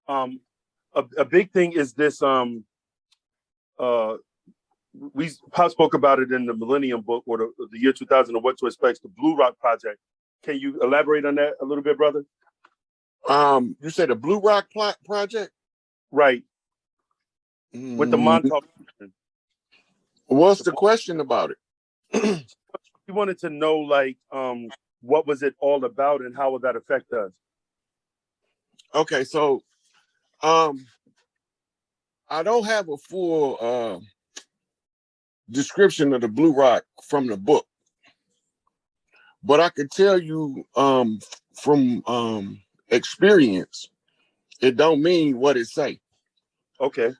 Um, a big thing is this. We spoke about it in the Millennium book or the year 2000 of what to expect. The Blue Rock Project. Can you elaborate on that a little bit, brother? You said the Blue Rock Project, right? With the Montauk. What's the question about it? We wanted to know, like, what was it all about and how would that affect us? Okay, so I don't have a full description of the Blue Rock from the book, but I can tell you from experience, it don't mean what it say. Okay.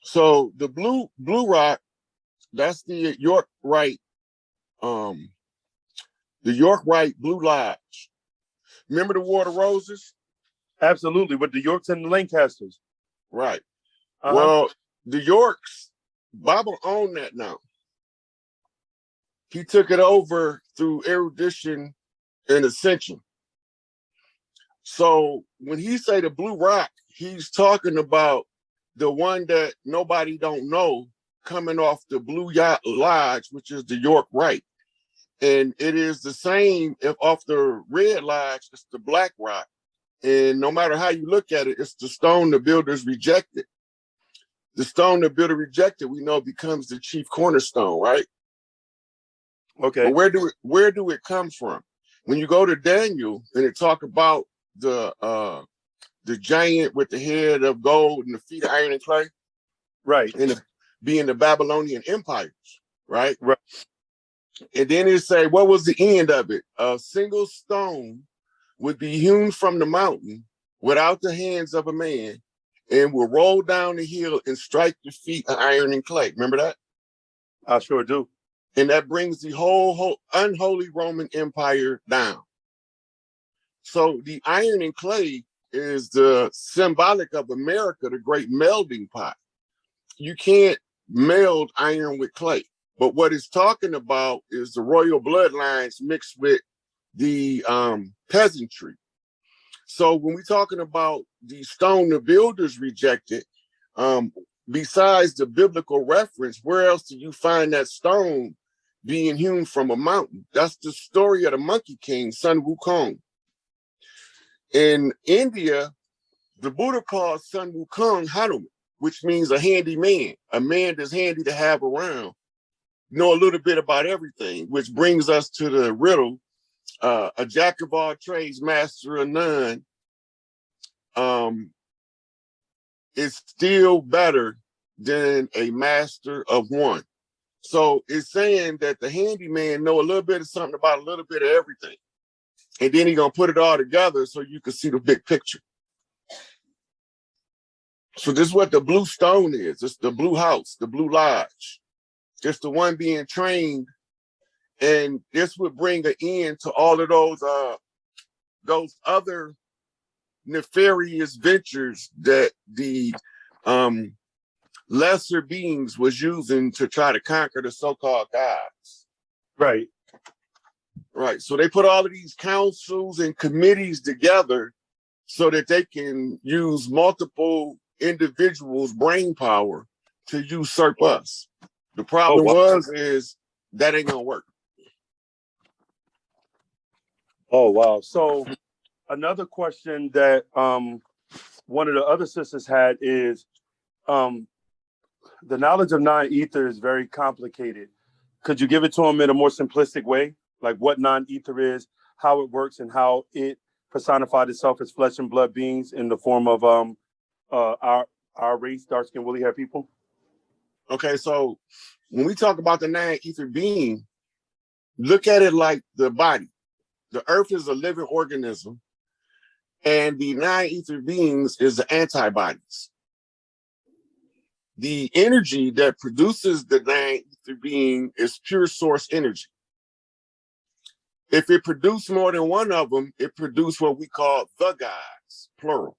So the Blue Rock, that's the York Rite, the York Rite Blue Lodge. Remember the War of the Roses? Absolutely, with the Yorks and the Lancasters. Right. Well, the Yorks, Baba owned that now. He took it over through erudition and ascension. So when he say the Blue Rock, he's talking about the one that nobody don't know coming off the Blue Lodge, which is the York Rite. And it is the same if off the Red Lodge, it's the Black Rock. And no matter how you look at it, it's the stone the builders rejected. The stone the builder rejected, we know, becomes the chief cornerstone, right? Okay. But where do it come from? When you go to Daniel and it talk about the giant with the head of gold and the feet of iron and clay, right, and being the Babylonian empires, right? Right. And then it say, what was the end of it? A single stone would be hewn from the mountain without the hands of a man, and will roll down the hill and strike the feet of iron and clay. Remember that? I sure do. And that brings the whole unholy Roman Empire down. So the iron and clay is the symbolic of America, the great melding pot. You can't meld iron with clay. But what it's talking about is the royal bloodlines mixed with the peasantry. So when we're talking about the stone the builders rejected, besides the biblical reference, where else do you find that stone being hewn from a mountain? That's the story of the Monkey King, Sun Wukong. In India, the Buddha called Sun Wukong Hanuman, which means a handy man, a man that's handy to have around, know a little bit about everything, which brings us to the riddle. A jack of all trades, master of none, is still better than a master of one. So it's saying that the handyman know a little bit of something about a little bit of everything. And then he's gonna put it all together so you can see the big picture. So this is what the blue stone is. It's the blue house, the blue lodge. It's the one being trained. And this would bring an end to all of those other nefarious ventures that the lesser beings was using to try to conquer the so-called gods. Right. Right. So they put all of these councils and committees together so that they can use multiple individuals' brain power to usurp us. The problem is that ain't gonna work. Oh, wow. So another question that one of the other sisters had is the knowledge of non-ether is very complicated. Could you give it to them in a more simplistic way? Like what non-ether is, how it works, and how it personified itself as flesh and blood beings in the form of our race, dark-skinned, woolly-haired people? Okay, so when we talk about the non-ether being, look at it like the body. The earth is a living organism, and the non-ether beings is the antibodies. The energy that produces the non-ether being is pure source energy. If it produced more than one of them, it produced what we call the gods, plural.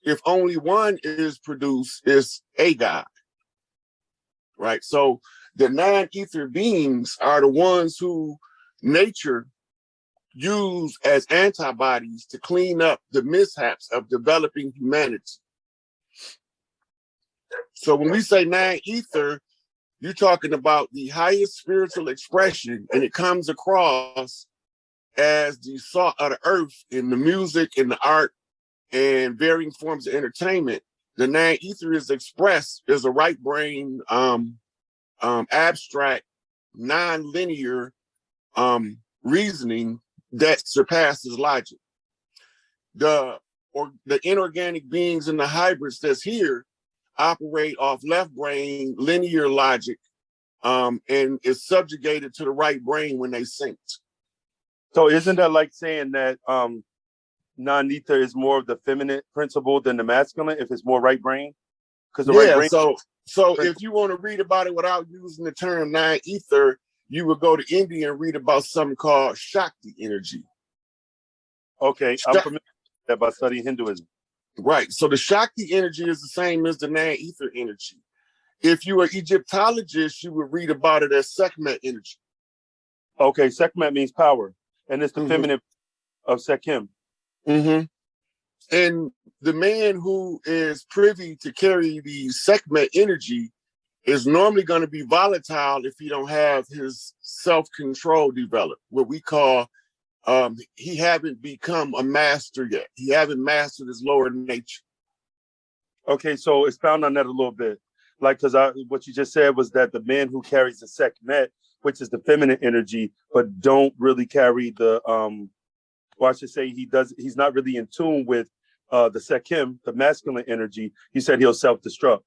If only one is produced, it's a god, right? So the non-ether beings are the ones who nature used as antibodies to clean up the mishaps of developing humanity. So when we say nine ether, you're talking about the highest spiritual expression, and it comes across as the salt of the earth in the music and the art and varying forms of entertainment. The nine ether is expressed as a right brain, abstract, non-linear reasoning that surpasses logic. The inorganic beings and the hybrids that's here operate off left brain linear logic, and is subjugated to the right brain when they synced. So isn't that like saying that non-ether is more of the feminine principle than the masculine if it's more right brain? Because the right brain. So if you want to read about it without using the term non-ether, you would go to India and read about something called Shakti energy. Okay, I'm familiar with that by studying Hinduism. Right. So the Shakti energy is the same as the non-ether energy. If you are Egyptologist, you would read about it as Sekhmet energy. Okay, Sekhmet means power, and it's the feminine of Sekhem. And the man who is privy to carry the Sekhmet energy is normally going to be volatile if he don't have his self-control developed, what we call he haven't become a master yet. He haven't mastered his lower nature. Okay, so expound on that a little bit. Like, because what you just said was that the man who carries the Sekhmet, which is the feminine energy, but don't really carry the, or I should say he's not really in tune with the Sekhem, the masculine energy. You said he'll self-destruct.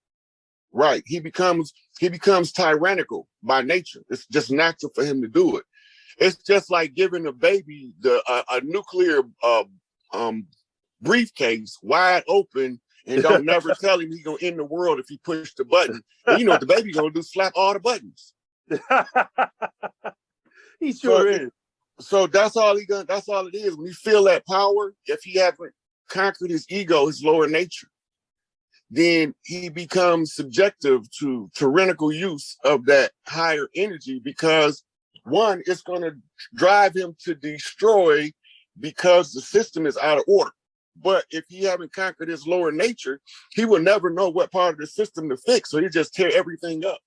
Right. He becomes tyrannical by nature. It's just natural for him to do it. It's just like giving a baby a nuclear briefcase wide open and don't never tell him he's gonna end the world if he pushed the button. And you know what the baby gonna do? Slap all the buttons. He sure is. So that's all it is. When you feel that power, if he haven't conquered his ego, his lower nature, then he becomes subjective to tyrannical use of that higher energy, because one, it's going to drive him to destroy because the system is out of order. But if he haven't conquered his lower nature, he will never know what part of the system to fix. So he just tear everything up.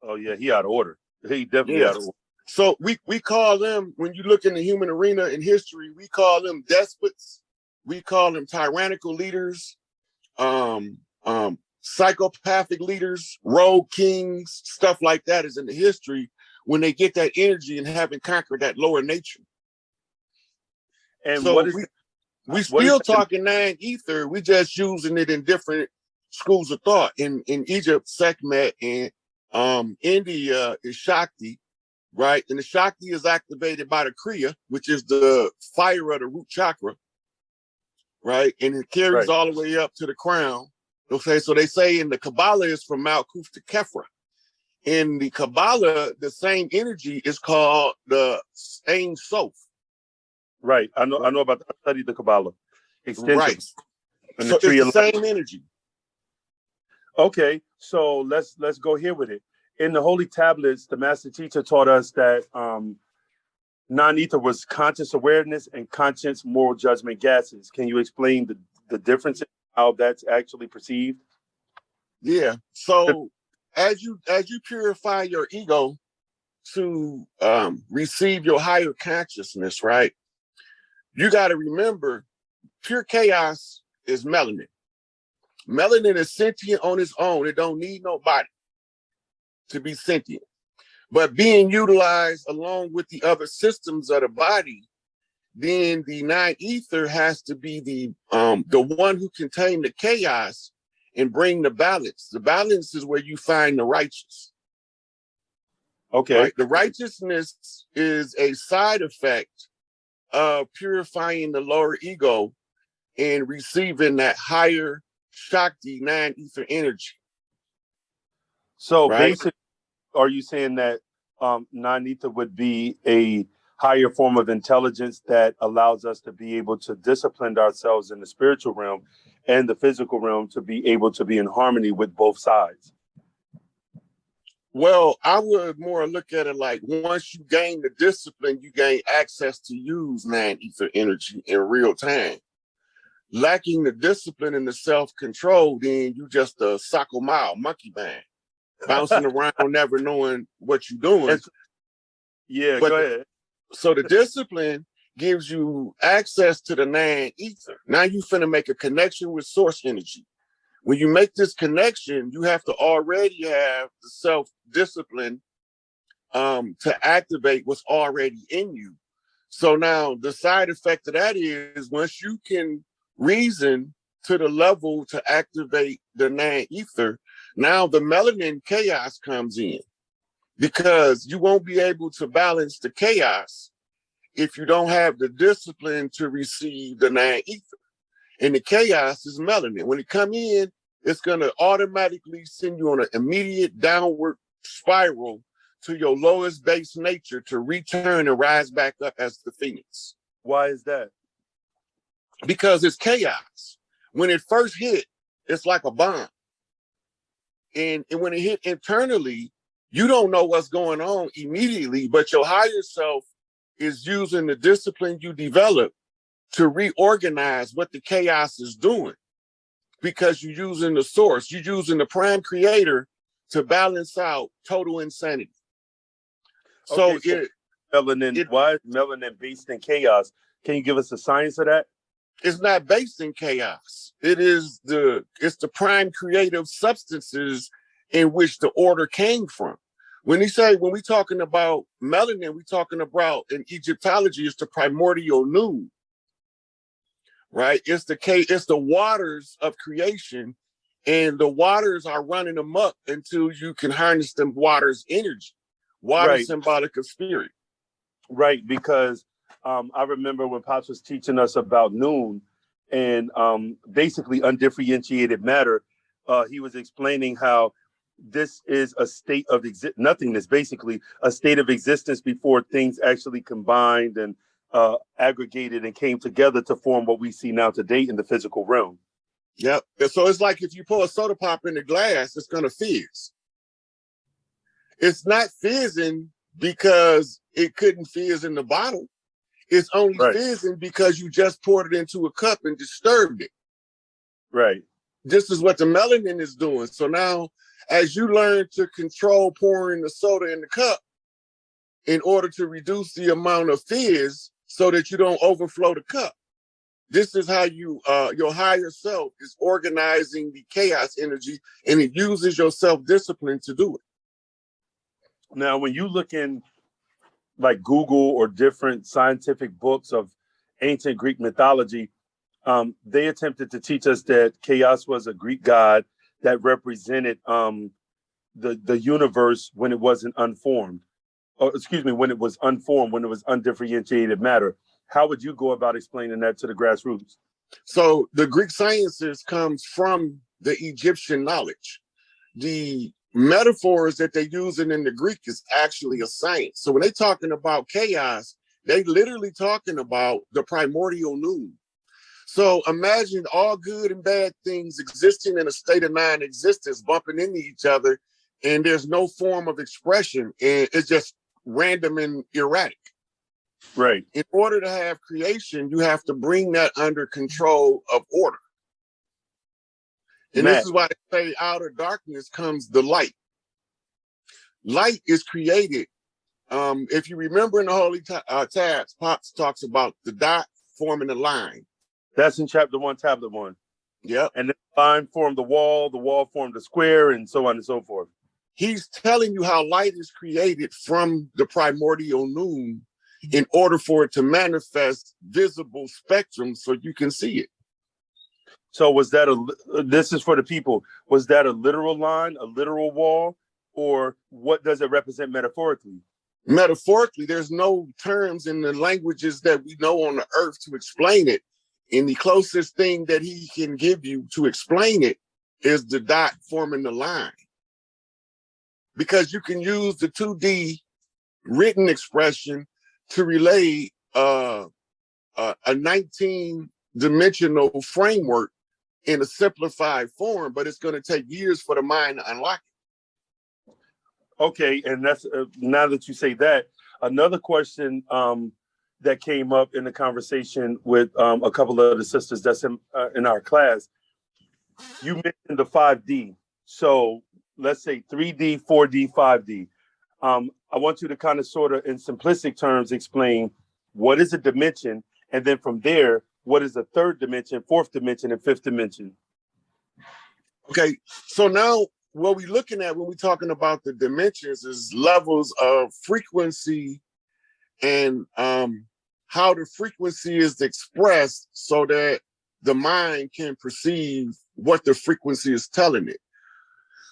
Oh yeah, he out of order. He definitely out of order. So we call them, when you look in the human arena in history, we call them despots. We call them tyrannical leaders, psychopathic leaders, rogue kings, stuff like that is in the history when they get that energy and haven't conquered that lower nature. And so what is we still talking nine ether, we just using it in different schools of thought. In Egypt, Sekhmet, and India is Shakti, right? And the Shakti is activated by the Kriya, which is the fire of the root chakra, right? And it carries all the way up to the crown. Okay, so they say in the Kabbalah is from Malkuth to Kephra. In the Kabbalah, the same energy is called the Ein Sof. Right. I know about that. I studied the Kabbalah extensively. Right. And so it's the same energy. Okay, so let's go here with it. In the Holy Tablets, the master teacher taught us that non-ether was conscious awareness and conscious moral judgment gases. Can you explain the difference in how that's actually perceived? Yeah. So as you purify your ego to receive your higher consciousness, right? You got to remember, pure chaos is melanin. Melanin is sentient on its own. It don't need nobody to be sentient. But being utilized along with the other systems of the body, then the non-ether has to be the one who contain the chaos and bring the balance. The balance is where you find the righteous. Okay. Right? The righteousness is a side effect of purifying the lower ego and receiving that higher Shakti non-ether energy. So right? basically, are you saying that non-ether would be a higher form of intelligence that allows us to be able to discipline ourselves in the spiritual realm and the physical realm to be able to be in harmony with both sides? Well, I would more look at it like once you gain the discipline, you gain access to use ether energy in real time. Lacking the discipline and the self-control, then you just a soccer mile monkey band, bouncing around, never knowing what you're doing. Yeah, But go ahead. so the discipline gives you access to the ether. Now you finna make a connection with source energy. When you make this connection, you have to already have the self-discipline to activate what's already in you. So now the side effect of that is once you can reason to the level to activate the ether, now the melanin chaos comes in, because you won't be able to balance the chaos if you don't have the discipline to receive the ether. And the chaos is melanin. When it come in, it's going to automatically send you on an immediate downward spiral to your lowest base nature to return and rise back up as the phoenix. Why is that? Because it's chaos. When it first hit, it's like a bomb. And when it hit internally, you don't know what's going on immediately, but your higher self is using the discipline you develop to reorganize what the chaos is doing, because you're using the source, you're using the prime creator to balance out total insanity. So, okay, why is melanin based in chaos? Can you give us the science of that? It's not based in chaos. It's the prime creative substances in which the order came from. When we talking about melanin, we talking about, in Egyptology, it's the primordial noon, right? It's the waters of creation, and the waters are running amok until you can harness them waters' energy. Water, right. Symbolic of spirit. Right, because I remember when Pops was teaching us about noon and basically undifferentiated matter, he was explaining how this is a state of nothingness, basically a state of existence before things actually combined and aggregated and came together to form what we see now today in the physical realm. Yep. So it's like if you pour a soda pop in the glass, it's going to fizz. It's not fizzing because it couldn't fizz in the bottle. It's only fizzing because you just poured it into a cup and disturbed it. Right. This is what the melanin is doing. So now, as you learn to control pouring the soda in the cup in order to reduce the amount of fizz so that you don't overflow the cup, this is how your higher self is organizing the chaos energy, and it uses your self-discipline to do it. Now, when you look in like Google or different scientific books of ancient Greek mythology, they attempted to teach us that chaos was a Greek god that represented the universe when it wasn't unformed. When it was unformed, when it was undifferentiated matter. How would you go about explaining that to the grassroots? So the Greek sciences comes from the Egyptian knowledge. The metaphors that they're using in the Greek is actually a science. So when they're talking about chaos, they literally talking about the primordial noon. So imagine all good and bad things existing in a state of non-existence, bumping into each other, and there's no form of expression, and it's just random and erratic. Right. In order to have creation, you have to bring that under control of order. And this is why they say out of darkness comes the light. Light is created. If you remember in the Holy Tabs, Pops talks about the dot forming a line. That's in chapter 1, tablet 1. Yeah. And the line formed the wall formed the square, and so on and so forth. He's telling you how light is created from the primordial noon in order for it to manifest visible spectrum so you can see it. So was that this is for the people, was that a literal line, a literal wall, or what does it represent metaphorically? Metaphorically, there's no terms in the languages that we know on the earth to explain it. And the closest thing that he can give you to explain it is the dot forming the line. Because you can use the 2D written expression to relay a 19-dimensional framework in a simplified form, but it's going to take years for the mind to unlock it. Okay, and that's now that you say that, another question that came up in the conversation with a couple of the sisters that's in our class. You mentioned the 5D. So let's say 3D, 4D, 5D. I want you to kind of sort of in simplistic terms explain what is a dimension, and then from there, what is a third dimension, fourth dimension, and fifth dimension? Okay, so now what we're looking at when we're talking about the dimensions is levels of frequency and how the frequency is expressed so that the mind can perceive what the frequency is telling it.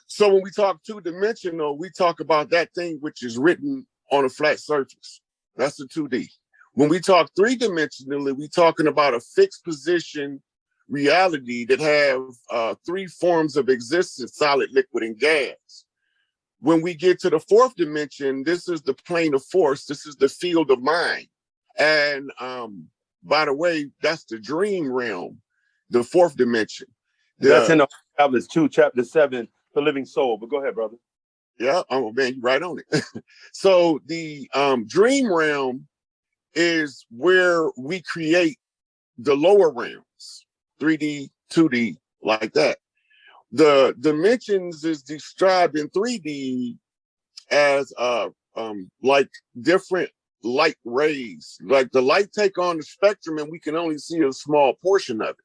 So when we talk two-dimensional, we talk about that thing which is written on a flat surface. That's the 2D. When we talk three-dimensionally, we're talking about a fixed position reality that have three forms of existence: solid, liquid, and gas. When we get to the fourth dimension, this is the plane of force. This is the field of mind. And by the way, that's the dream realm, the fourth dimension. That's in the tablets 2, chapter 7, the living soul. But go ahead, brother. Yeah, oh man, you're right on it. So the dream realm is where we create the lower realms, 3D, 2D, like that. The dimensions is described in 3D as like different light rays. Like the light take on the spectrum and we can only see a small portion of it.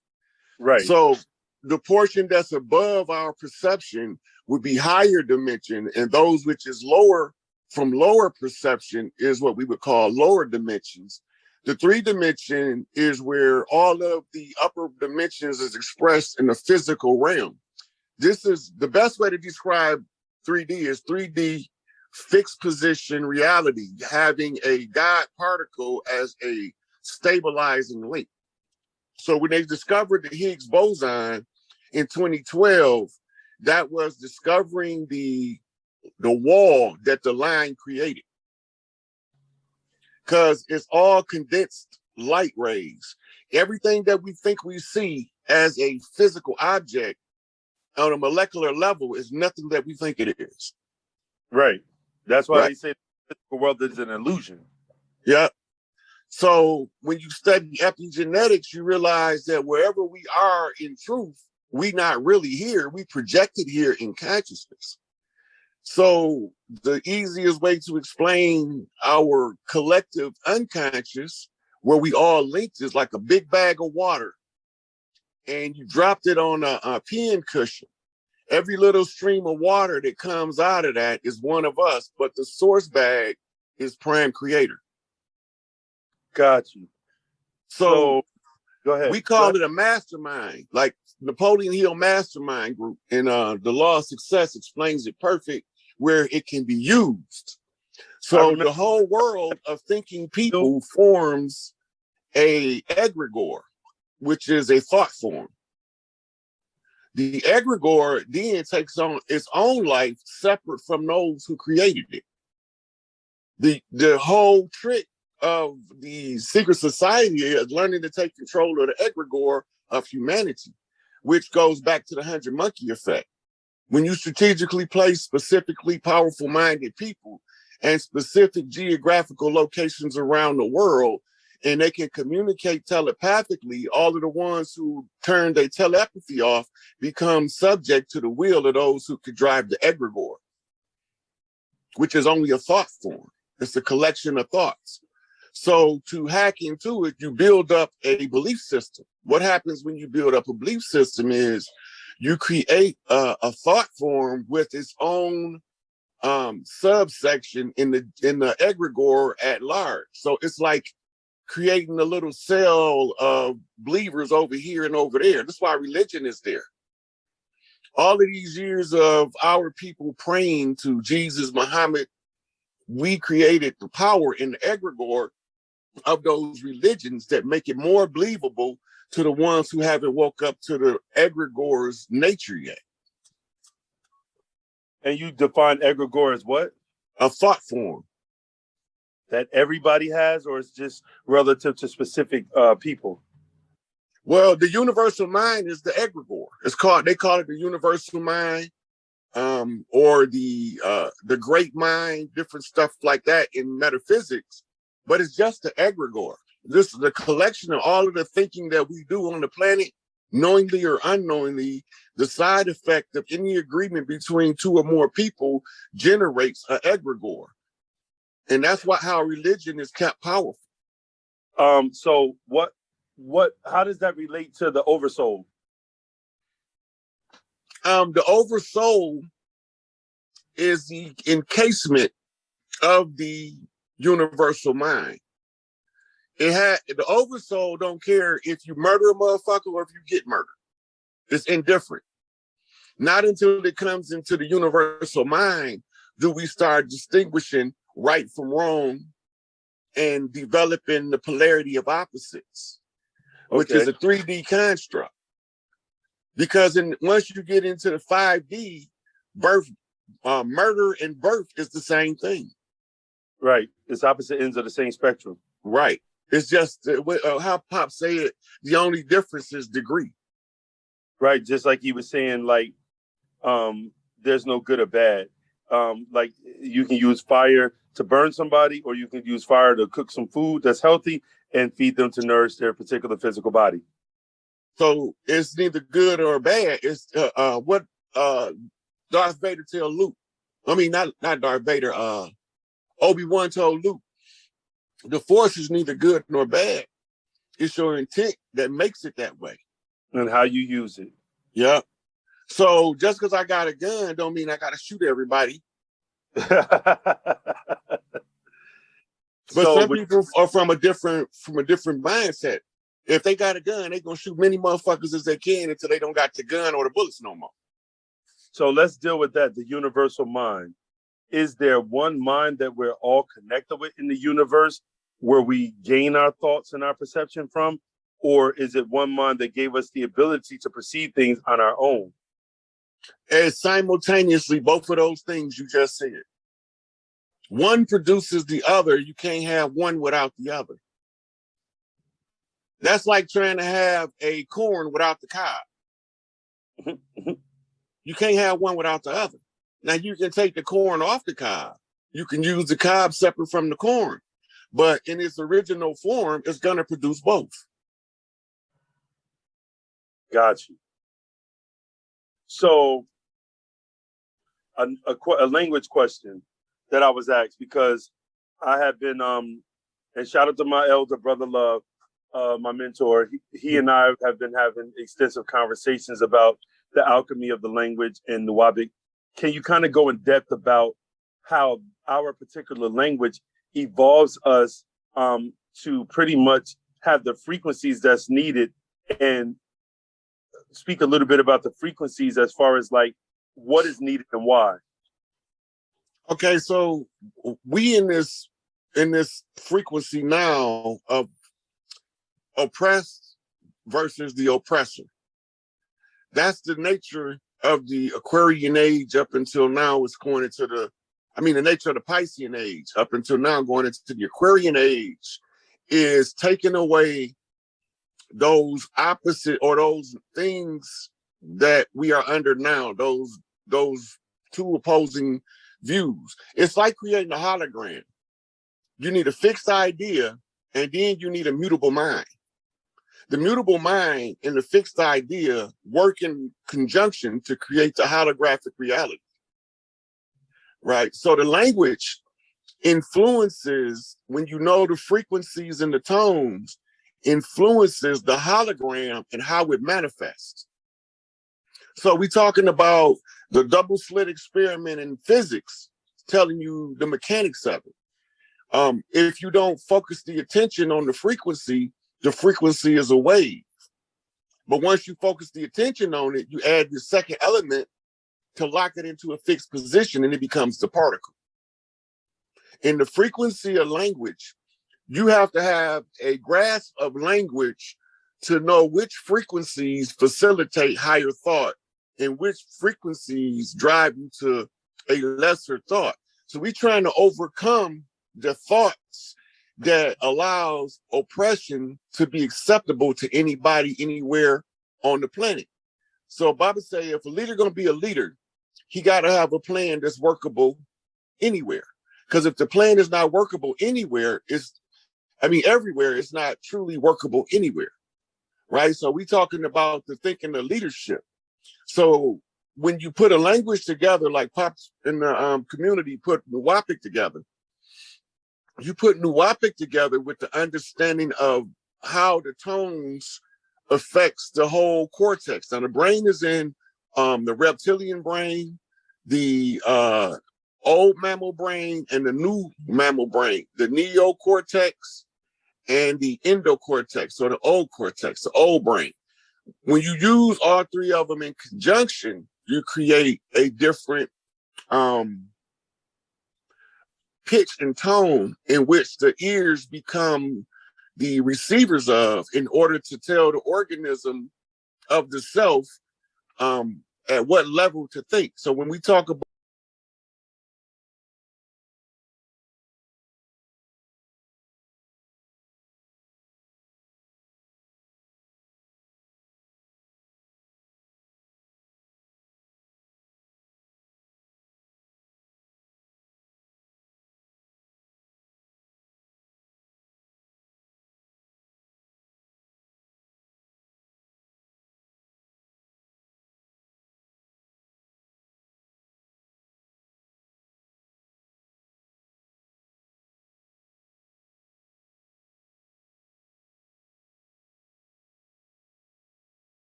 Right. So the portion that's above our perception would be higher dimension, and those which is lower from lower perception is what we would call lower dimensions. The 3D is where all of the upper dimensions is expressed in the physical realm. This is the best way to describe 3D is 3D fixed position reality, having a God particle as a stabilizing link. So when they discovered the Higgs boson in 2012, that was discovering the wall that the line created. Because it's all condensed light rays. Everything that we think we see as a physical object on a molecular level is nothing that we think it is. Right. That's why Right. they say the physical world is an illusion. Yeah. So when you study epigenetics, you realize that wherever we are in truth, we not really here. We projected here in consciousness. So the easiest way to explain our collective unconscious, where we all linked, is like a big bag of water, and you dropped it on a pin cushion. Every little stream of water that comes out of that is one of us, but the source bag is Prime Creator. Got you. So go ahead. We call it a mastermind, like Napoleon Hill Mastermind Group. And the Law of Success explains it perfect, where it can be used. So the whole world of thinking people forms a egregor, which is a thought form. The egregor then takes on its own life separate from those who created it. The whole trick of the secret society is learning to take control of the egregor of humanity, which goes back to the 100 monkey effect. When you strategically place specifically powerful minded people and specific geographical locations around the world, and they can communicate telepathically, all of the ones who turn their telepathy off become subject to the will of those who could drive the egregor, which is only a thought form. It's a collection of thoughts. So to hack into it, you build up a belief system. What happens when you build up a belief system is you create a thought form with its own subsection in the egregor at large. So it's like creating a little cell of believers over here and over there. That's why religion is there. All of these years of our people praying to Jesus, Muhammad, we created the power in the egregor of those religions that make it more believable to the ones who haven't woke up to the egregor's nature yet. And you define egregor as what? A thought form. That everybody has, or it's just relative to specific people? Well, the universal mind is the egregor. They call it the universal mind. or the great mind, different stuff like that in metaphysics, but it's just the egregor. This is the collection of all of the thinking that we do on the planet, knowingly or unknowingly. The side effect of any agreement between two or more people generates an egregor. And that's how religion is kept powerful. So how does that relate to the oversoul? The oversoul is the encasement of the universal mind. The oversoul don't care if you murder a motherfucker or if you get murdered. It's indifferent. Not until it comes into the universal mind do we start distinguishing right from wrong and developing the polarity of opposites, which is a 3D construct. Because once you get into the 5D, murder and birth is the same thing. Right. It's opposite ends of the same spectrum. Right. It's just how Pop say it, the only difference is degree. Right. Just like he was saying, like, there's no good or bad. Like you can use fire to burn somebody, or you can use fire to cook some food that's healthy and feed them to nourish their particular physical body. So it's neither good or bad. It's what Darth Vader told Luke. I mean, not Darth Vader. Obi-Wan told Luke, the Force is neither good nor bad. It's your intent that makes it that way. And how you use it. Yeah. So just because I got a gun don't mean I got to shoot everybody. But some people are from a different mindset. If they got a gun, they're going to shoot many motherfuckers as they can until they don't got the gun or the bullets no more. So let's deal with that, the universal mind. Is there one mind that we're all connected with in the universe where we gain our thoughts and our perception from? Or is it one mind that gave us the ability to perceive things on our own? And simultaneously, both of those things you just said. One produces the other. You can't have one without the other. That's like trying to have a corn without the cob. You can't have one without the other. Now you can take the corn off the cob. You can use the cob separate from the corn, but in its original form, it's going to produce both. Got you. So a language question that I was asked, because I have been, and shout out to my elder brother Love, my mentor. He and I have been having extensive conversations about the alchemy of the language in Nuwabic. Can you kind of go in depth about how our particular language evolves us to pretty much have the frequencies that's needed, and speak a little bit about the frequencies as far as like what is needed and why? Okay, so we in this frequency now of oppressed versus the oppressor. That's the nature of the Aquarian age up until now. It's going into the nature of the Piscean age up until now, going into the Aquarian age, is taking away those opposite or those things that we are under now, those two opposing views. It's like creating a hologram. You need a fixed idea, and then you need a mutable mind. The mutable mind and the fixed idea work in conjunction to create the holographic reality, right? So the language influences, when you know the frequencies and the tones, influences the hologram and how it manifests. So we're talking about the double slit experiment in physics, telling you the mechanics of it. If you don't focus the attention on the frequency is a wave. But once you focus the attention on it, you add the second element to lock it into a fixed position, and it becomes the particle. In the frequency of language, you have to have a grasp of language to know which frequencies facilitate higher thought and which frequencies drive you to a lesser thought. So we're trying to overcome the thoughts that allows oppression to be acceptable to anybody, anywhere on the planet. So Baba say, if a leader gonna be a leader, he got to have a plan that's workable anywhere. Because if the plan is not workable anywhere, everywhere, it's not truly workable anywhere, right? So we talking about the thinking of leadership. So when you put a language together, like Pops in the community put NEGPIFOR together, you put NEGPIFOR together with the understanding of how the tones affects the whole cortex. Now the brain is in the reptilian brain, the old mammal brain, and the new mammal brain, the neocortex and the endocortex, or the old cortex, the old brain. When you use all three of them in conjunction, you create a different pitch and tone in which the ears become the receivers of, in order to tell the organism of the self at what level to think. So when we talk about